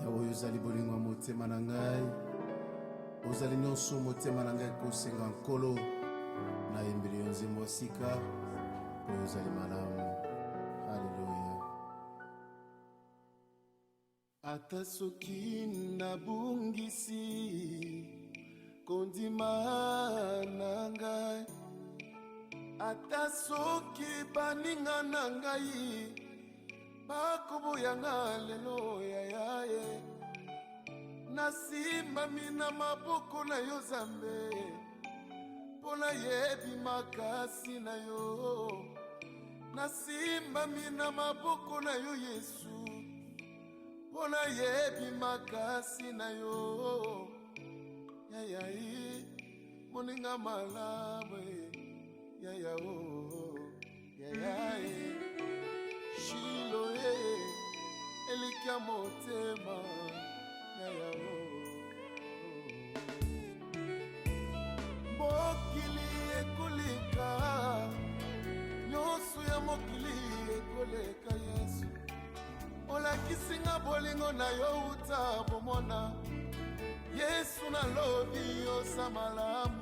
Yawe ozali bolingo motema na ngai. Ozali nyonso motema na ngai kosenga nkolo. Na yembeli yo nzembo ya sika. Oyo ozali malamu. Haleluya. Ata soki nabungisi kondima na ngai. Ata soki baninga na ngai bakoboya nga lelo yayaye. Nasimbami na maboko na yo Nzambe mpona yebi makasi na yo. Nasimbami na maboko na yo Yesu mpona yebi makasi na yo. Yayayi moninga malamu yaya o yayayi Shilo elikia motema yaya o. Mokili ekoleka nyonso ya mokili ekoleka Yesu. Olakisinga bolingo na yo uta bomona Yesu nalobi oza malamu.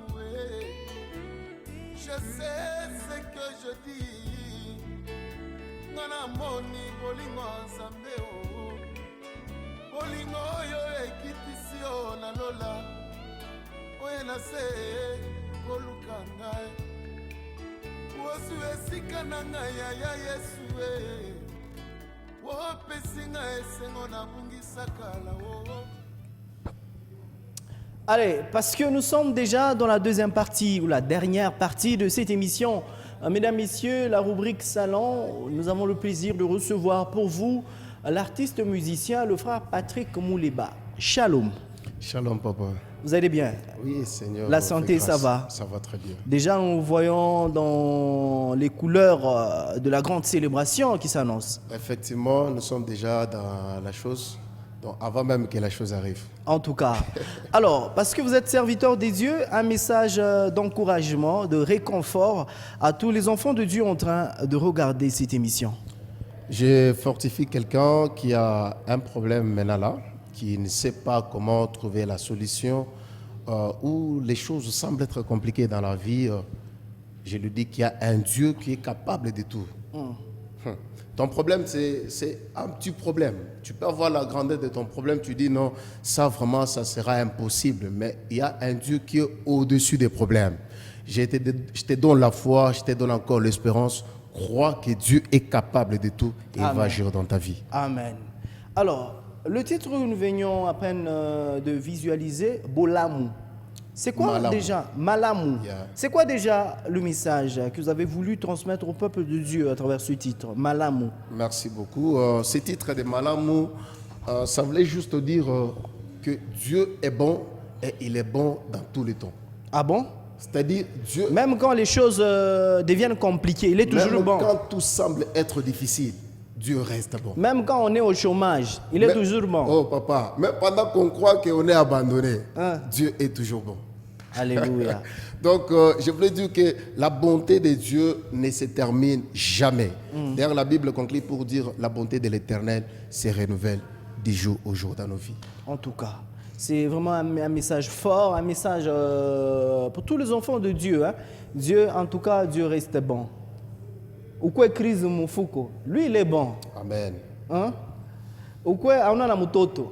Je sais ce que je dis. Ngana moni bolingo Nzambe o. Bolingo yo ekitisi yo na lola. Oye na se koluka ngai. Wosu esika na ngai ya Yesu e. Wopesi ngai esengo na bungisa kala o. Allez, parce que nous sommes déjà dans la deuxième partie ou la dernière partie de cette émission. Mesdames, Messieurs, la rubrique Salon, nous avons le plaisir de recevoir pour vous l'artiste musicien, le frère Patrick Mouleba. Shalom. Shalom, papa. Vous allez bien? Oui, Seigneur. La santé, ça va? Ça va très bien. Déjà, nous voyons dans les couleurs de la grande célébration qui s'annonce. Effectivement, nous sommes déjà dans la chose. Donc, avant même que la chose arrive. En tout cas. Alors, parce que vous êtes serviteur des dieux, un message d'encouragement, de réconfort à tous les enfants de Dieu en train de regarder cette émission. Je fortifie quelqu'un qui a un problème maintenant là, qui ne sait pas comment trouver la solution, où les choses semblent être compliquées dans la vie. Je lui dis qu'il y a un Dieu qui est capable de tout. Ton problème, c'est un petit problème. Tu peux avoir la grandeur de ton problème, tu dis non, ça vraiment, ça sera impossible. Mais il y a un Dieu qui est au-dessus des problèmes. Je te donne la foi, je te donne encore l'espérance. Crois que Dieu est capable de tout et il va agir dans ta vie. Amen. Alors, le titre que nous venions à peine de visualiser, Bolamu. C'est quoi déjà Malamu? Yeah. C'est quoi déjà le message que vous avez voulu transmettre au peuple de Dieu à travers ce titre, Malamu? Merci beaucoup. Ce titre de Malamu, ça voulait juste dire que Dieu est bon et il est bon dans tous les temps. Ah bon? C'est-à-dire Dieu... Même quand les choses deviennent compliquées, il est toujours bon. Même quand tout semble être difficile, Dieu reste bon. Même quand on est au chômage, il est toujours bon. Oh papa, même pendant qu'on croit qu'on est abandonné, Dieu est toujours bon. Alléluia. Donc, je voulais dire que la bonté de Dieu ne se termine jamais. D'ailleurs, la Bible conclut pour dire la bonté de l'Éternel se renouvelle du jour au jour dans nos vies. En tout cas, c'est vraiment un message fort, un message pour tous les enfants de Dieu. Hein. Dieu, en tout cas, Dieu reste bon. Ou quoi crise Mufouko? Lui, il est bon. Amen. Hein? Ou quoi on a la mutoto?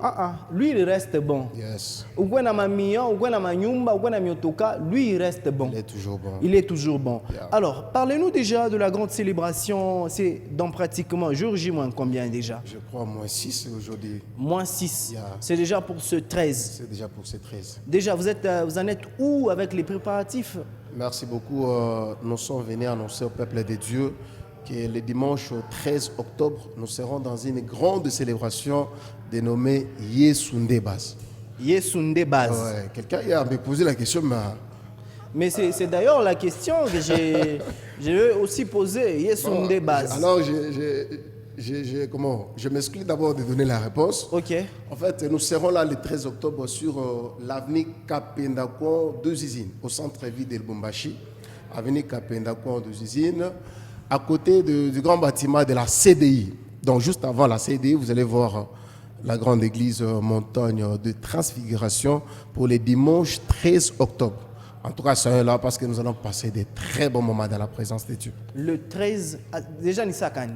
Lui, il reste bon. Yes. Ou quoi na mamion, ou quoi na manyumba, ou quoi na miotoka? Lui, il reste bon. Il est toujours bon. Il est toujours bon. Yeah. Alors, parlez-nous déjà de la grande célébration. C'est dans pratiquement jour J moins combien déjà? Je crois moins 6 aujourd'hui. Moins 6. Yeah. C'est déjà pour ce 13. C'est déjà pour ces 13. Déjà, vous en êtes où avec les préparatifs? Merci beaucoup. Nous sommes venus annoncer au peuple de Dieu que le dimanche 13 octobre, nous serons dans une grande célébration dénommée Yesundebas. Yesundebas. Ouais, quelqu'un hier m'a posé la question, mais c'est d'ailleurs la question que j'ai aussi posée. Yesundebas. Alors, je m'excuse d'abord de donner la réponse. Ok. En fait, nous serons là le 13 octobre sur l'avenue Kapendakon 2 usines, au centre-ville de Lubumbashi. Avenue Kapendakon 2 usines, à côté du grand bâtiment de la CDI. Donc, juste avant la CDI, vous allez voir la grande église Montagne de Transfiguration pour les dimanches 13 octobre. En tout cas, soyez là parce que nous allons passer des très bons moments dans la présence de Dieu. Le 13, déjà Nisakani.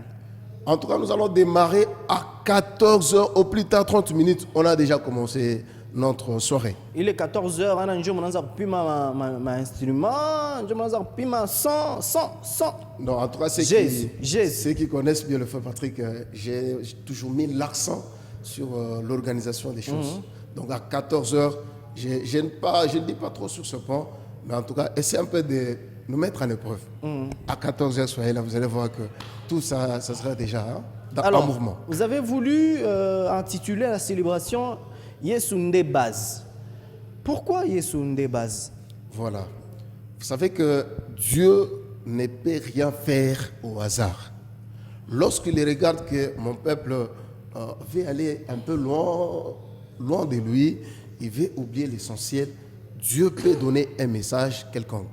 En tout cas, nous allons démarrer à 14h, au plus tard 30 minutes. On a déjà commencé notre soirée. Il est 14h, je vais mon instrument, je vais mon son. Non, en tout cas, ceux qui connaissent bien le frère Patrick, j'ai toujours mis l'accent sur l'organisation des choses. Donc à 14h, je ne dis pas trop sur ce point, mais en tout cas, essayez un peu de nous mettre en épreuve. À 14h, soyez là, vous allez voir que tout ça, ça sera déjà en mouvement. Vous avez voulu intituler la célébration Yesunde Baz. Pourquoi Yesunde Baz? Voilà. Vous savez que Dieu ne peut rien faire au hasard. Lorsqu'il regarde que mon peuple veut aller un peu loin de lui, il veut oublier l'essentiel, Dieu peut donner un message quelconque.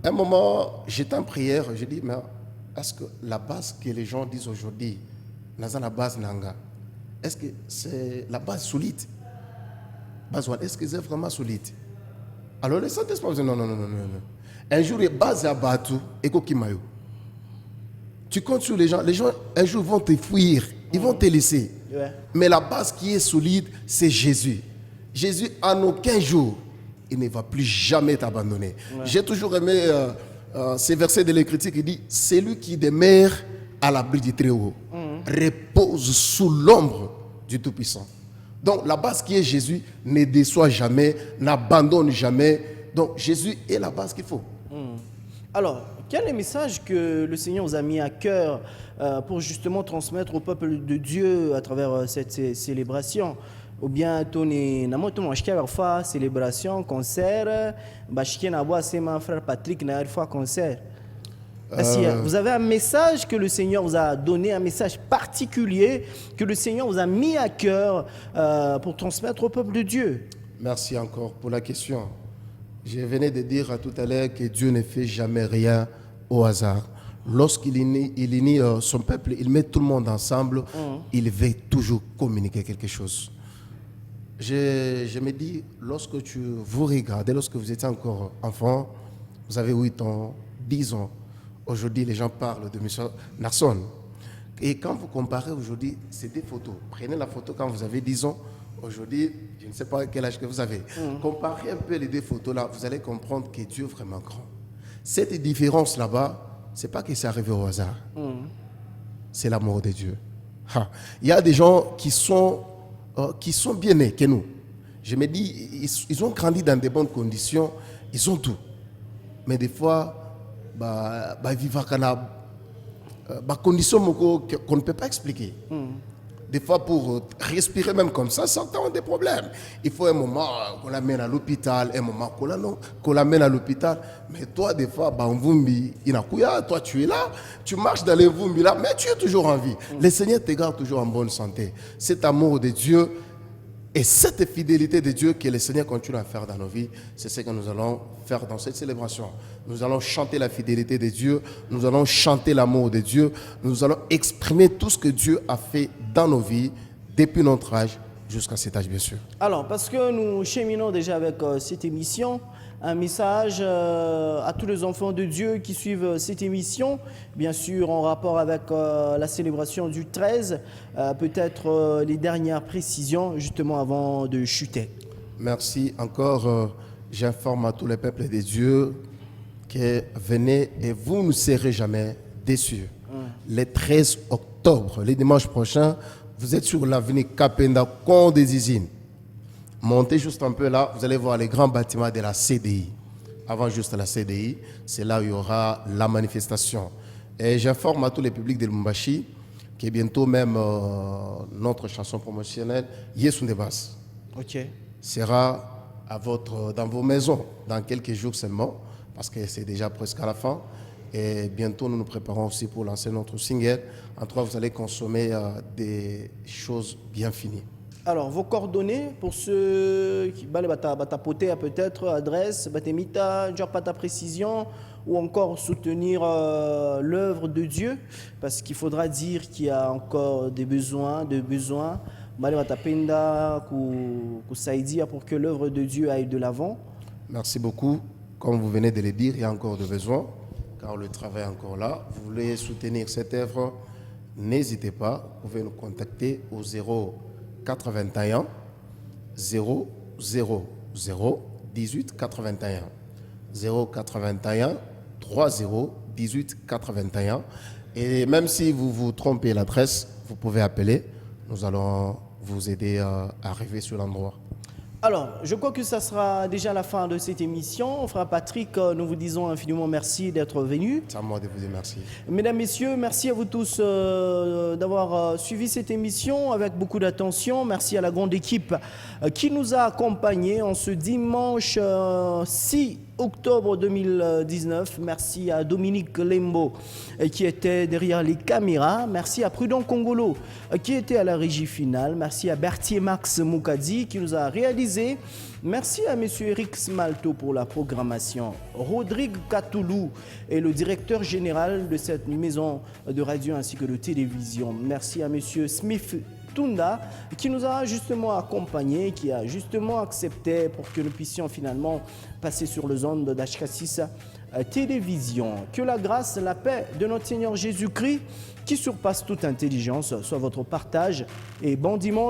Un moment, j'étais en prière, j'ai dit, mais est-ce que la base que les gens disent aujourd'hui, la base Nanga, est-ce que c'est la base solide? Est-ce que c'est vraiment solide? Alors le Saint-Esprit dit non. Un jour, il base à Batu et Kokimayo. Tu comptes sur les gens un jour vont te fuir, ils vont te laisser. Ouais. Mais la base qui est solide, c'est Jésus. Jésus, en aucun jour, il ne va plus jamais t'abandonner. Ouais. J'ai toujours aimé ces versets de l'Écriture qui dit, c'est lui qui demeure à l'abri du Très-Haut, repose sous l'ombre du Tout-Puissant. Donc la base qui est Jésus ne déçoit jamais, n'abandonne jamais. Donc Jésus est la base qu'il faut. Alors, quel est le message que le Seigneur vous a mis à cœur pour justement transmettre au peuple de Dieu à travers cette célébration? Ou bien Tony célébration, concert, mon frère Patrick n'a fois concert. Vous avez un message que le Seigneur vous a donné, un message particulier que le Seigneur vous a mis à cœur pour transmettre au peuple de Dieu. Merci encore pour la question. Je venais de dire tout à l'heure que Dieu ne fait jamais rien au hasard. Lorsqu'il unit son peuple, il met tout le monde ensemble, il veut toujours communiquer quelque chose. Je me dis, lorsque vous regardez, lorsque vous étiez encore enfant, vous avez 8 ans, 10 ans, aujourd'hui les gens parlent de M. Narson. Et quand vous comparez aujourd'hui, c'est des photos. Prenez la photo quand vous avez 10 ans, aujourd'hui, je ne sais pas quel âge que vous avez. Comparez un peu les deux photos là, vous allez comprendre que Dieu est vraiment grand. Cette différence là-bas, ce n'est pas que c'est arrivé au hasard. C'est l'amour de Dieu. Il y a des gens qui sont bien nés que nous. Je me dis, ils ont grandi dans de bonnes conditions, ils ont tout. Mais des fois, ils vivent dans des conditions qu'on ne peut pas expliquer. Des fois, pour respirer même comme ça, certains ont des problèmes. Il faut un moment qu'on l'amène à l'hôpital, un moment qu'on l'amène à l'hôpital. Mais toi, des fois, toi, tu es là, tu marches dans les Vumbi là, mais tu es toujours en vie. Le Seigneur te garde toujours en bonne santé. Cet amour de Dieu et cette fidélité de Dieu que le Seigneur continue à faire dans nos vies, c'est ce que nous allons faire dans cette célébration. Nous allons chanter la fidélité de Dieu, nous allons chanter l'amour de Dieu, nous allons exprimer tout ce que Dieu a fait dans nos vies, depuis notre âge jusqu'à cet âge, bien sûr. Alors, parce que nous cheminons déjà avec cette émission, un message à tous les enfants de Dieu qui suivent cette émission, bien sûr en rapport avec la célébration du 13, peut-être les dernières précisions justement avant de chuter. Merci encore. J'informe à tous les peuples de Dieu que venez et vous ne serez jamais déçus. Le 13 octobre, le dimanche prochain, vous êtes sur l'avenue Kapenda, Con des Usines. Montez juste un peu là, vous allez voir les grands bâtiments de la CDI. Avant juste la CDI, c'est là où il y aura la manifestation. Et j'informe à tous les publics de Lumbashi que bientôt même notre chanson promotionnelle, Yesunde Baz, sera dans vos maisons dans quelques jours seulement, parce que c'est déjà presque à la fin. Et bientôt, nous nous préparons aussi pour lancer notre single. En tout cas, vous allez consommer des choses bien finies. Alors, vos coordonnées pour ceux qui veulent tapoter peut-être adresse, batemita, genre pas ta précision, ou encore soutenir l'œuvre de Dieu, parce qu'il faudra dire qu'il y a encore des besoins. Mali watapenda kusaidia pour que l'œuvre de Dieu aille de l'avant. Merci beaucoup. Comme vous venez de le dire, il y a encore des besoins, car le travail est encore là. Vous voulez soutenir cette œuvre, n'hésitez pas, vous pouvez nous contacter au 081 000 18 81 081 30 18 81. Et même si vous vous trompez l'adresse, vous pouvez appeler. Nous allons vous aider à arriver sur l'endroit. Alors, je crois que ça sera déjà la fin de cette émission. Frère Patrick, nous vous disons infiniment merci d'être venu. C'est à moi de vous dire merci. Mesdames, Messieurs, merci à vous tous d'avoir suivi cette émission avec beaucoup d'attention. Merci à la grande équipe qui nous a accompagnés en ce dimanche 6 octobre 2019. Merci à Dominique Lembo qui était derrière les caméras. Merci à Prudent Congolo qui était à la régie finale. Merci à Berthier Max Moukadi qui nous a réalisé. Merci à M. Eric Smalto pour la programmation. Rodrigue Katoulou est le directeur général de cette maison de radio ainsi que de télévision. Merci à M. Smith Tunda qui nous a justement accompagnés, qui a justement accepté pour que nous puissions finalement passer sur les ondes d'HK6 télévision. Que la grâce, la paix de notre Seigneur Jésus-Christ qui surpasse toute intelligence soit votre partage et bon dimanche.